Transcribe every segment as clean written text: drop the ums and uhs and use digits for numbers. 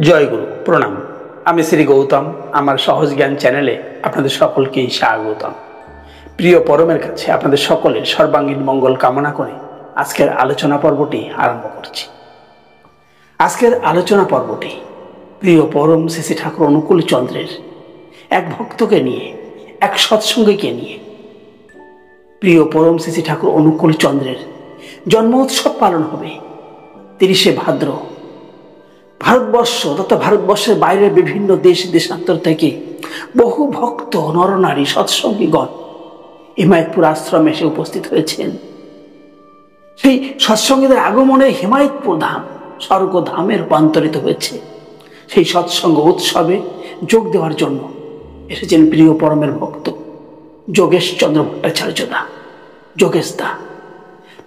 জয় গুরু প্রণাম। আমি শ্রী গৌতম। আমার সহজ জ্ঞান চ্যানেলে আপনাদের সকলকেই স্বাগতম। প্রিয় পরমের কাছে আপনাদের সকলের সর্বাঙ্গীন মঙ্গল কামনা করে আজকের আলোচনা পর্বটি আরম্ভ করছি। আজকের আলোচনা পর্বটি প্রিয় পরম শ্রী ঠাকুর অনুকূল চন্দ্রের এক ভক্তকে নিয়ে, এক সৎসঙ্গীকে নিয়ে। প্রিয় পরম শ্রী ঠাকুর অনুকূল চন্দ্রের জন্ম উৎসব পালন হবে 30শে ভাদ্র। ভারতবর্ষ তথা ভারতবর্ষের বাইরের বিভিন্ন দেশ দেশান্তর থেকে বহু ভক্ত নরনারী সৎসঙ্গীগণ হিমায়তপুর আশ্রমে এসে উপস্থিত হয়েছেন। সেই সৎসঙ্গীদের আগমনে হিমায়তপুর ধাম স্বর্গধামে রূপান্তরিত হয়েছে। সেই সৎসঙ্গ উৎসবে যোগ দেওয়ার জন্য এসেছেন প্রিয় পরমের ভক্ত যোগেশ চন্দ্র ভট্টাচার্য দা, যোগেশ দা।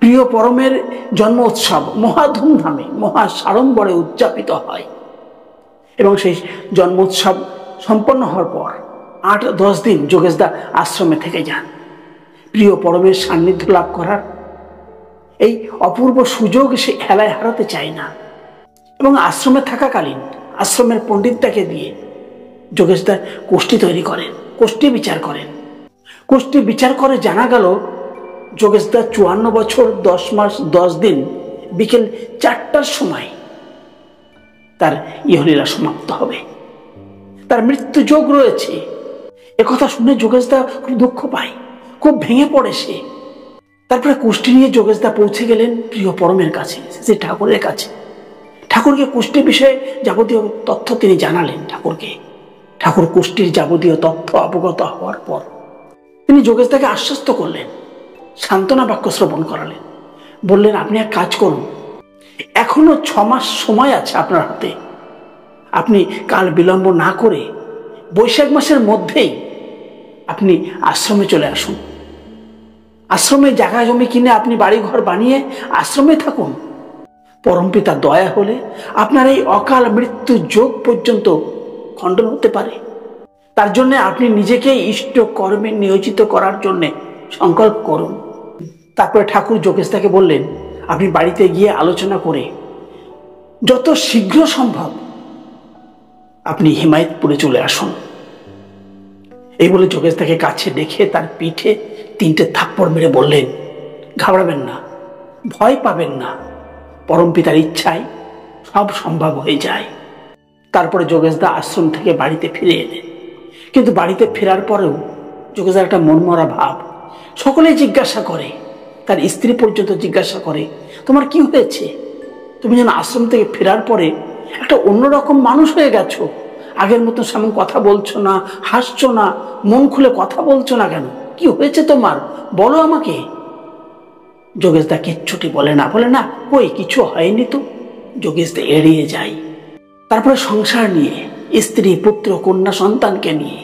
প্রিয় পরমের জন্ম উৎসব মহা ধুমধামে মহা সাড়ম্বরে উদযাপিত হয় এবং সেই জন্ম উৎসব সম্পন্ন হওয়ার পর 8-10 দিন যোগেশদা আশ্রমে থেকে যান প্রিয় পরমের সান্নিধ্য লাভ করার। এই অপূর্ব সুযোগ সে খেলায় হারাতে চায় না এবং আশ্রমে থাকাকালীন আশ্রমের পণ্ডিতটাকে দিয়ে যোগেশদা কোষ্ঠী তৈরি করেন, কোষ্ঠী বিচার করেন। কোষ্ঠী বিচার করে জানা গেল যোগেশদা 54 বছর 10 মাস 10 দিন বিকেল 4টার সময় তার ইহলীলা সমাপ্ত হবে, তার মৃত্যু যোগ রয়েছে। একথা শুনে যোগেশদা খুব দুঃখ পায়, খুব ভেঙে পড়ে সে। তারপরে কোষ্ঠী নিয়ে যোগেশদা পৌঁছে গেলেন প্রিয় পরমের কাছে, শ্রী ঠাকুরের কাছে। ঠাকুরকে কোষ্ঠী বিষয়ে যাবতীয় তথ্য তিনি জানালেন ঠাকুরকে। ঠাকুর কোষ্ঠীর যাবতীয় তথ্য অবগত হওয়ার পর তিনি যোগেশদাকে আশ্বস্ত করলেন, সান্ত্বনা বাক্য শ্রবণ করালেন। বললেন, আপনি এক কাজ করুন, এখনো 6 মাস সময় আছে আপনার হাতে। আপনি কাল বিলম্ব না করে বৈশাখ মাসের মধ্যেই আপনি আশ্রমে চলে আসুন। আশ্রমে জায়গা জমি কিনে আপনি বাড়িঘর বানিয়ে আশ্রমে থাকুন। পরমপিতা দয়া হলে আপনার এই অকাল মৃত্যু যোগ পর্যন্ত খণ্ডন হতে পারে। তার জন্য আপনি নিজেকে ইষ্ট কর্মে নিয়োজিত করার জন্য সংকল্প করুন। তারপরে ঠাকুর যোগেশদাকে বললেন, আপনি বাড়িতে গিয়ে আলোচনা করে যত শীঘ্র সম্ভব আপনি হিমায়তপুরে চলে আসুন। এই বলে যোগেশদাকে কাছে ডেকে তার পিঠে 3টে থাপ্পড় মেরে বললেন, ঘাবড়াবেন না, ভয় পাবেন না, পরমপিতার ইচ্ছায় সব সম্ভব হয়ে যায়। তারপরে যোগেশদা আশ্রম থেকে বাড়িতে ফিরে এলেন। কিন্তু বাড়িতে ফেরার পরেও যোগেশদার একটা মনমরা ভাব। সকলেই জিজ্ঞাসা করে, তার স্ত্রী পর্যন্ত জিজ্ঞাসা করে, তোমার কি হয়েছে? তুমি যেন আশ্রম থেকে ফেরার পরে একটা অন্যরকম মানুষ হয়ে গেছো। আগের মতো সেমন কথা বলছো না, হাসছো না, মন খুলে কথা বলছো না কেন? কি হয়েছে তোমার, বলো আমাকে। যোগেশদা কিচ্ছুটি বলে না, কই কিছু হয়নি তো। যোগেশদা এড়িয়ে যায়। তারপরে সংসার নিয়ে, স্ত্রী পুত্র কন্যা সন্তানকে নিয়ে,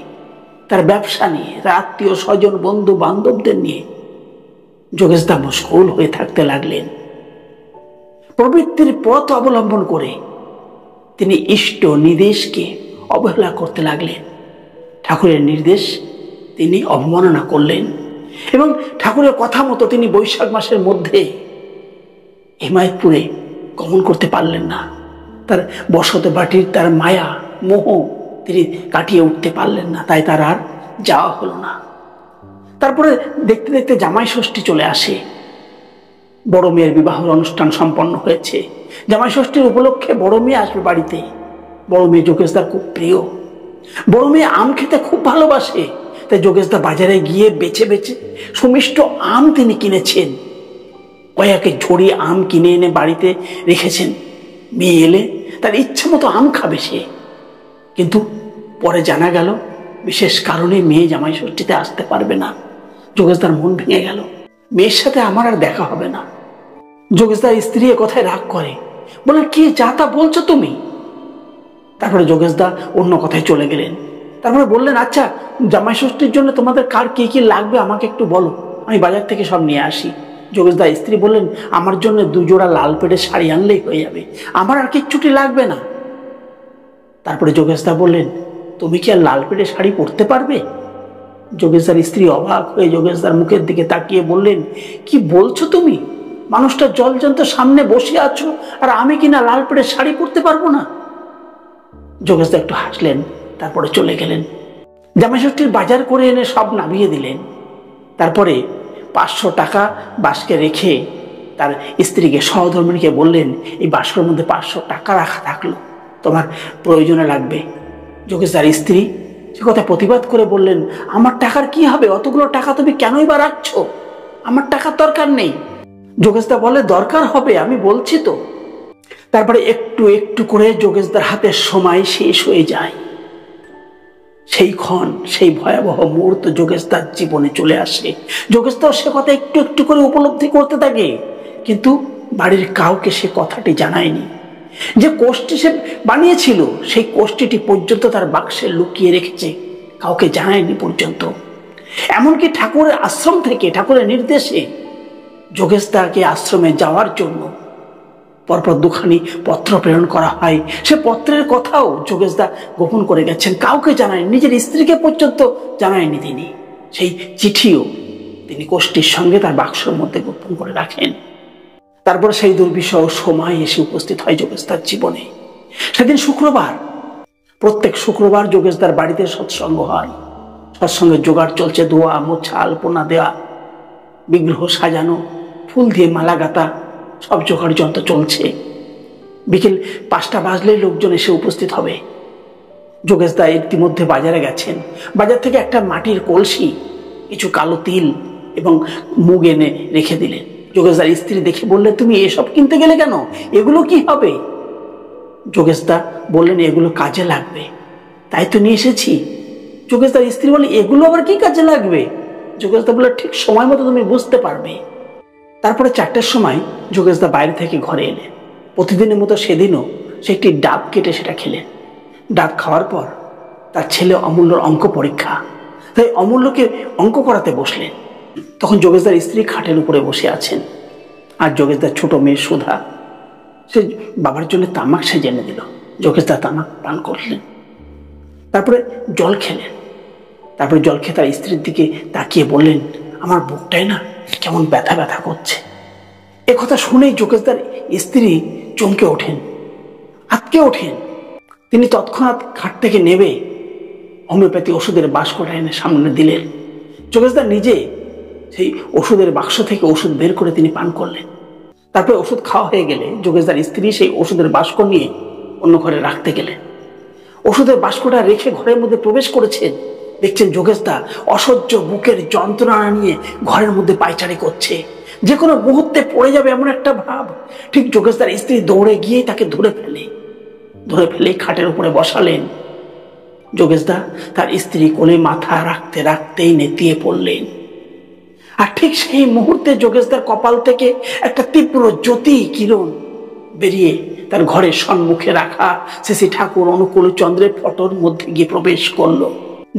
তার ব্যবসা নিয়ে, তার আত্মীয় স্বজন বন্ধু বান্ধবদের নিয়ে যোগেশদা মশগুল হয়ে থাকতে লাগলেন। প্রবৃত্তির পথ অবলম্বন করে তিনি ইষ্ট নির্দেশকে অবহেলা করতে লাগলেন। ঠাকুরের নির্দেশ তিনি অবমাননা করলেন এবং ঠাকুরের কথা মতো তিনি বৈশাখ মাসের মধ্যে হিমায়তপুরে গমন করতে পারলেন না। তার বসত বাটির তার মায়া মোহ তিনি কাটিয়ে উঠতে পারলেন না, তাই তার আর যাওয়া হলো না। তারপরে দেখতে দেখতে জামাই ষষ্ঠী চলে আসে। বড় মেয়ের বিবাহের অনুষ্ঠান সম্পন্ন হয়েছে। জামাই ষষ্ঠীর উপলক্ষে বড় মেয়ে আসবে বাড়িতে। বড় মেয়ে যোগেশদার খুব প্রিয়। বড় মেয়ে আম খেতে খুব ভালোবাসে, তাই যোগেশদা বাজারে গিয়ে বেছে বেছে সুমিষ্ট আম তিনি কিনেছেন। কয়েকে ঝুড়ি আম কিনে এনে বাড়িতে রেখেছেন। মেয়ে এলে তার ইচ্ছা মতো আম খাবে সে। কিন্তু পরে জানা গেল বিশেষ কারণে মেয়ে জামাই ষষ্ঠীতে আসতে পারবে না। যোগেশদার মন ভেঙে গেল, মেয়ের সাথে আমার আর দেখা হবে না। যোগেশদার স্ত্রী এ কথায় রাগ করে, বলে, কি যা তা বলছো তুমি? তারপরে যোগেশদা অন্য কথায় চলে গেলেন। তারপরে বললেন, আচ্ছা জামাই ষষ্ঠীর জন্য তোমাদের কার কি কি লাগবে আমাকে একটু বলো, আমি বাজার থেকে সব নিয়ে আসি। যোগেশদা স্ত্রী বললেন, আমার জন্য 2 জোড়া লাল পেড়ের শাড়ি আনলেই হয়ে যাবে, আমার আর কিচ্ছুটি লাগবে না। তারপরে যোগেশদা বললেন, তুমি কি আর লাল পেড়ে শাড়ি পরতে পারবে? যোগেশদার স্ত্রী অবাক হয়ে যোগেশদার মুখের দিকে তাকিয়ে বললেন, কি বলছো তুমি? মানুষটা জলজন্ত সামনে বসে আছো আর আমি কিনা লাল পেড়ে শাড়ি পরতে পারবো না? যোগেশদা একটু হাসলেন, তারপরে চলে গেলেন। জামাই ষষ্ঠীর বাজার করে এনে সব নামিয়ে দিলেন। তারপরে 500 টাকা বাস্কে রেখে তার স্ত্রীকে, সহধর্মিণীকে বললেন, এই বাস্কের মধ্যে 500 টাকা রাখা থাকলো, তোমার প্রয়োজনে লাগবে। যোগেশদার স্ত্রী সে কথা প্রতিবাদ করে বললেন, আমার টাকার কি হবে, অতগুলো টাকা তুমি কেনই বা রাখছো, আমার টাকার দরকার নেই। যোগেশদা বলে, দরকার হবে, আমি বলছি তো। তারপরে একটু একটু করে যোগেশদার হাতের সময় শেষ হয়ে যায়। সেই ক্ষণ, সেই ভয়াবহ মুহূর্ত যোগেশদার জীবনে চলে আসে। যোগেশদাও সে কথা একটু একটু করে উপলব্ধি করতে থাকে, কিন্তু বাড়ির কাউকে সে কথাটি জানায়নি। যে কোষ্ঠী সে বানিয়েছিল, সেই কোষ্ঠীটি পর্যন্ত তার বাক্সে লুকিয়ে রেখেছে, কাউকে জানায়নি পর্যন্ত। এমনকি ঠাকুরের আশ্রম থেকে, ঠাকুরের নির্দেশে যোগেশদাকে আশ্রমে যাওয়ার জন্য পরপর 2খানি পত্র প্রেরণ করা হয়। সে পত্রের কথাও যোগেশদা গোপন করে গেছেন, কাউকে জানায়নি, নিজের স্ত্রীকে পর্যন্ত জানায়নি তিনি। সেই চিঠিও তিনি কোষ্ঠীর সঙ্গে তার বাক্সের মধ্যে গোপন করে রাখেন। তারপর সেই দুর্বিষহ সময় এসে উপস্থিত হয় যোগেশদার জীবনে। সেদিন শুক্রবার। প্রত্যেক শুক্রবার যোগেশদার বাড়িতে সৎসঙ্গ হয়। সৎসঙ্গের জোগাড় চলছে, ধোয়া মোছা, আলপনা দেওয়া, বিগ্রহ সাজানো, ফুল দিয়ে মালা গাঁথা, সব জোগাড় যন্ত্র চলছে। বিকেল 5টা বাজলেই লোকজন এসে উপস্থিত হবে। যোগেশদা ইতিমধ্যে বাজারে গেছেন। বাজার থেকে একটা মাটির কলসি, কিছু কালো তিল এবং মুগ এনে রেখে দিলেন। যোগেশদার স্ত্রী দেখে বললেন, তুমি এসব কিনতে গেলে কেন, এগুলো কি হবে? যোগেশদা বললেন, এগুলো কাজে লাগবে, তাই তো নিয়ে এসেছি। যোগেশদার স্ত্রী বলে, এগুলো আবার কি কাজে লাগবে? যোগেশদা বললেন, ঠিক সময় মতো তুমি বুঝতে পারবে। তারপরে 4টের সময় যোগেশদা বাইরে থেকে ঘরে এলেন। প্রতিদিনের মতো সেদিনও সে একটি ডাব কেটে সেটা খেলেন। ডাব খাওয়ার পর তার ছেলে অমূল্যর অঙ্ক পরীক্ষা, তাই অমূল্যকে অঙ্ক করাতে বসলেন। তখন যোগেশদার স্ত্রী খাটের উপরে বসে আছেন, আর যোগেশদার ছোট মেয়ে সুধা সে বাবার জন্য তামাক সেজে এনে দিল। যোগেশদা তামাক পান করলেন, তারপরে জল খেলেন। তারপরে জল খেয়ে তার স্ত্রীর দিকে তাকিয়ে বললেন, আমার বুকটাই না কেমন ব্যথা ব্যথা করছে। একথা শুনেই যোগেশদার স্ত্রী চমকে ওঠেন, আটকে ওঠেন। তিনি তৎক্ষণাৎ খাট থেকে নেমে হোমিওপ্যাথি ওষুধের বাক্সটা এনে সামনে দিলেন। যোগেশদা নিজে সেই ওষুধের বাক্স থেকে ওষুধ বের করে তিনি পান করলেন। তারপরে ওষুধ খাওয়া হয়ে গেলে যোগেশদার স্ত্রী সেই ওষুধের বাক্স নিয়ে অন্য ঘরে রাখতে গেলেন। ওষুধের বাক্সটা রেখে ঘরের মধ্যে প্রবেশ করেছেন। দেখছেন যোগেশদা অসহ্য বুকের যন্ত্রণা নিয়ে ঘরের মধ্যে পায়চারি করছে, যে কোনো মুহূর্তে পড়ে যাবে এমন একটা ভাব। ঠিক যোগেশদার স্ত্রী দৌড়ে গিয়ে তাকে ধরে ফেলে খাটের উপরে বসালেন। যোগেশদা তার স্ত্রী কোলে মাথা রাখতে রাখতেই নেতিয়ে পড়লেন। আর ঠিক সেই মুহূর্তে যোগেশদার কপাল থেকে একটা তীব্র জ্যোতি কিরণ বেরিয়ে তার ঘরের সম্মুখে রাখা শ্রী ঠাকুর অনুকূল চন্দ্রের ফটোর মধ্যে গিয়ে প্রবেশ করলো।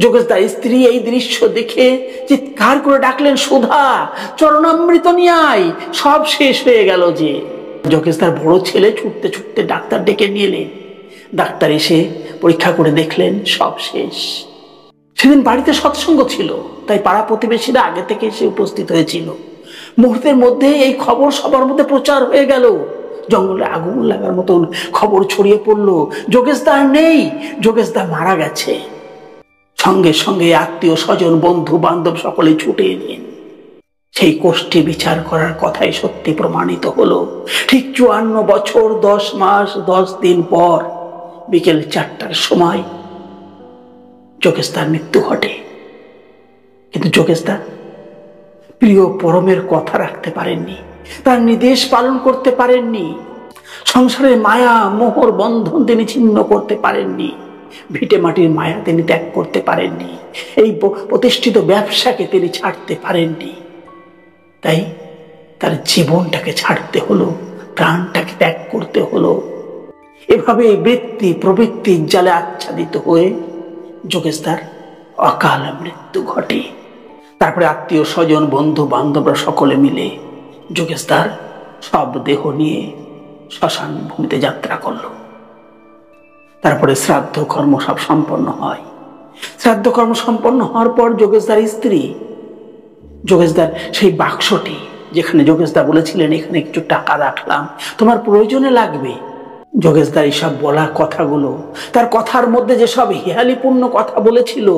যোগেশদার স্ত্রী এই দৃশ্য দেখে চিৎকার করে ডাকলেন, সুধা, চরণামৃত নিয়ে আয়, সব শেষ হয়ে গেল। যে যোগেশদার বড় ছেলে ছুটতে ছুটতে ডাক্তার ডেকে নিয়ে এলেন। ডাক্তার এসে পরীক্ষা করে দেখলেন সব শেষ। সেদিন বাড়িতে সৎসঙ্গ ছিল, তাই পাড়া প্রতিবেশীরা আগে থেকে এসে উপস্থিত হয়েছিল। মুহূর্তের মধ্যে এই খবর সবার মধ্যে প্রচার হয়ে গেল। জঙ্গলে আগুন লাগার মতন খবর ছড়িয়ে পড়লো, যোগেশদা নেই, যোগেশদা মারা গেছে। সঙ্গে সঙ্গে আত্মীয় স্বজন বন্ধু বান্ধব সকলে ছুটে এলেন। সেই কোষ্ঠী বিচার করার কথাই সত্যি প্রমাণিত হলো। ঠিক 54 বছর 10 মাস 10 দিন পর বিকেল 4টার সময় যোগেশদার মৃত্যু ঘটে। কিন্তু যোগেশদা প্রিয় পরমের কথা রাখতে পারেননি, তার নির্দেশ পালন করতে পারেননি। সংসারের মায়া মোহর বন্ধন তিনি ছিন্ন করতে পারেননি, ভিটে মাটির মায়া তিনি ত্যাগ করতে পারেননি, এই প্রতিষ্ঠিত ব্যবসাকে তিনি ছাড়তে পারেননি। তাই তার জীবনটাকে ছাড়তে হলো, প্রাণটাকে ত্যাগ করতে হলো। এভাবে বৃত্তি প্রবৃত্তির জালে আচ্ছাদিত হয়ে যোগেশদার অকাল মৃত্যু ঘটে। তারপরে আত্মীয় স্বজন বন্ধু বান্ধবরা সকলে মিলে যোগেশদার সব দেহ নিয়ে শ্মশান ভূমিতে যাত্রা করল। তারপরে শ্রাদ্ধ কর্ম সব সম্পন্ন হয়। শ্রাদ্ধ কর্ম সম্পন্ন হওয়ার পর যোগেশদার স্ত্রী যোগেশদার সেই বাক্সটি, যেখানে যোগেশদা বলেছিলেন এখানে কিছু টাকা রাখলাম, তোমার প্রয়োজনে লাগবে, যোগেশদার এইসব বলা কথাগুলো, তার কথার মধ্যে যে সব হেয়ালিপূর্ণ কথা বলেছিল,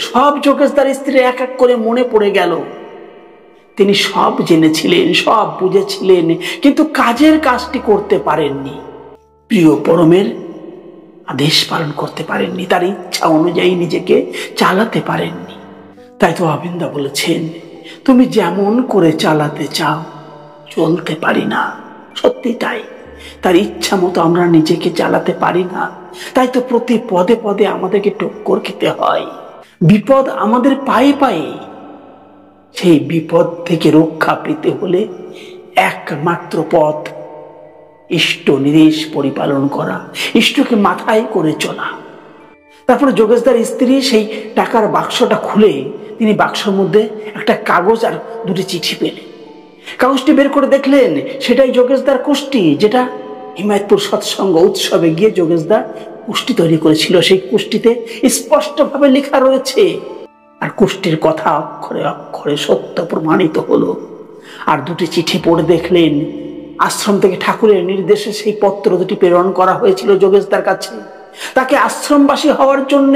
সব যোগেশদার স্ত্রী এক এক করে মনে পড়ে গেল। তিনি সব জেনেছিলেন, সব বুঝেছিলেন, কিন্তু কাজের কাজটি করতে পারেননি। প্রিয় পরমের আদেশ পালন করতে পারেননি, তার ইচ্ছা অনুযায়ী নিজেকে চালাতে পারেননি। তাই তো অবিন্দা বলেছেন, তুমি যেমন করে চালাতে চাও চলতে পারি না। সত্যি তাই, তার ইচ্ছা মতো আমরা নিজেকে চালাতে পারি না। তাই তো প্রতি পদে পদে আমাদেরকে টক্কর খেতে হয়, বিপদ আমাদের পায়ে পায়ে। সেই বিপদ থেকে রক্ষা পেতে হলে একমাত্র পথ ইষ্ট নিদেশ পরিপালন করা, ইষ্টকে মাথায় করে চলা। তারপরে যোগেশদার স্ত্রী সেই টাকার বাক্সটা খুলে তিনি বাক্সের মধ্যে একটা কাগজ আর দুটি চিঠি পেলেন। কাগজটি বের করে দেখলেন সেটাই যোগেশদার কুষ্টি, যেটা হিমায়তপুর সৎসঙ্গ উৎসবে গিয়ে যোগেশদা কুষ্টি তৈরি করেছিল। সেই কুষ্টিতে স্পষ্টভাবে লেখা রয়েছে, আর কুষ্টির কথা অক্ষরে অক্ষরে সত্য প্রমাণিত হলো। আর দুটি চিঠি পড়ে দেখলেন আশ্রম থেকে ঠাকুরের নির্দেশে সেই পত্র দুটি প্রেরণ করা হয়েছিল যোগেশদার কাছে। তাকে আশ্রমবাসী হওয়ার জন্য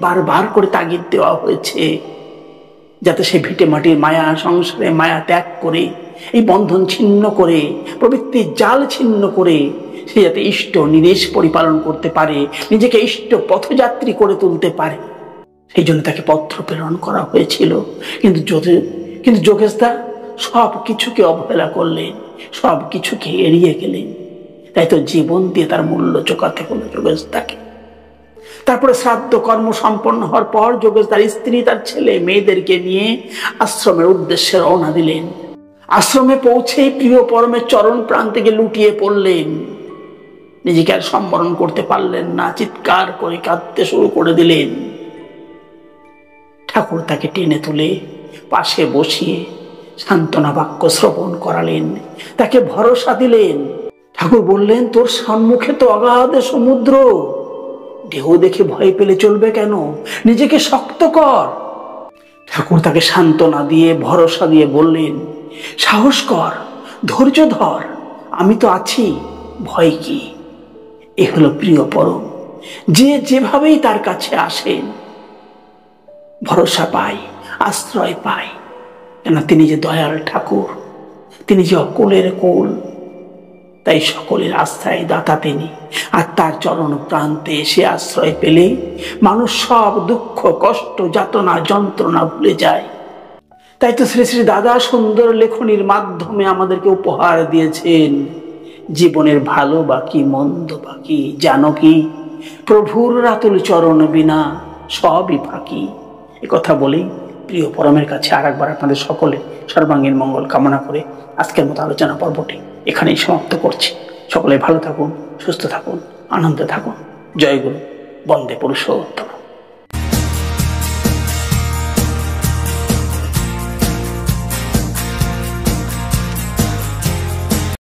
বারবার করে তাগিদ দেওয়া হয়েছে, যাতে সে ভিটে মাটির মায়া, সংসারে মায়া ত্যাগ করে, এই বন্ধন ছিন্ন করে, প্রবৃত্তির জাল ছিন্ন করে সে যাতে ইষ্ট নিদেশ পরিপালন করতে পারে, নিজেকে ইষ্ট পথযাত্রী করে তুলতে পারে। সেই জন্য তাকে পত্র প্রেরণ করা হয়েছিল। কিন্তু যোগেশদা সব কিছুকে অবহেলা করলেন, সব কিছুকে এড়িয়ে গেলেন। তাই তো জীবন দিয়ে তার মূল্য চোকাতে হলো যোগেশদাকে। তারপরে শ্রাদ্ধ কর্ম সম্পন্ন হওয়ার পর যোগেশদার স্ত্রী তার ছেলে মেয়েদেরকে নিয়ে আশ্রমের উদ্দেশ্যে রওনা দিলেন। আশ্রমে পৌঁছেই প্রিয় পরমের চরণ প্রান্তে লুটিয়ে পড়লেন। নিজেকে আর সম্বরণ করতে পারলেন না, চিৎকার করে কাঁদতে শুরু করে দিলেন। ঠাকুর তাকে টেনে তুলে পাশে বসিয়ে সান্ত্বনা বাক্য শ্রবণ করালেন, তাকে ভরসা দিলেন। ঠাকুর বললেন, তোর সম্মুখে তো অগাধ সমুদ্র, ঢেউ দেখে ভয় পেলে চলবে কেন? নিজেকে শক্ত কর। ঠাকুর তাকে সান্ত্বনা দিয়ে ভরসা দিয়ে বললেন, সাহস কর, ধৈর্য ধর, আমি তো আছি, ভয় কি? এ হলো প্রিয় পরম, যে যেভাবেই তার কাছে আসেন ভরসা পায়, আশ্রয় পায়। কেন? তিনি যে দয়াল ঠাকুর, তিনি যে অকুলের কুল, তাই সকলের আশ্রয় দাতা তিনি। আর তার চরণ প্রান্তে এসে আশ্রয় পেলে মানুষ সব দুঃখ কষ্ট যাতনা যন্ত্রণা ভুলে যায়। তাই তো শ্রী শ্রী দাদা সুন্দর লেখনীর মাধ্যমে আমাদেরকে উপহার দিয়েছেন, জীবনের ভালো বাকি মন্দ বাকি জানো কি, প্রভুর রাতুল চরণ বিনা সবই ফাঁকি। এ কথা বলেই প্রিয় পরমের কাছে আর একবার আপনাদের সকলে সর্বাঙ্গীন মঙ্গল কামনা করে আজকের মতো আলোচনা পর্বটি এখানেই সমাপ্ত করছি। সকলে ভালো থাকুন, সুস্থ থাকুন, আনন্দে থাকুন। জয় গুরু, বন্দে পুরুষোত্তম।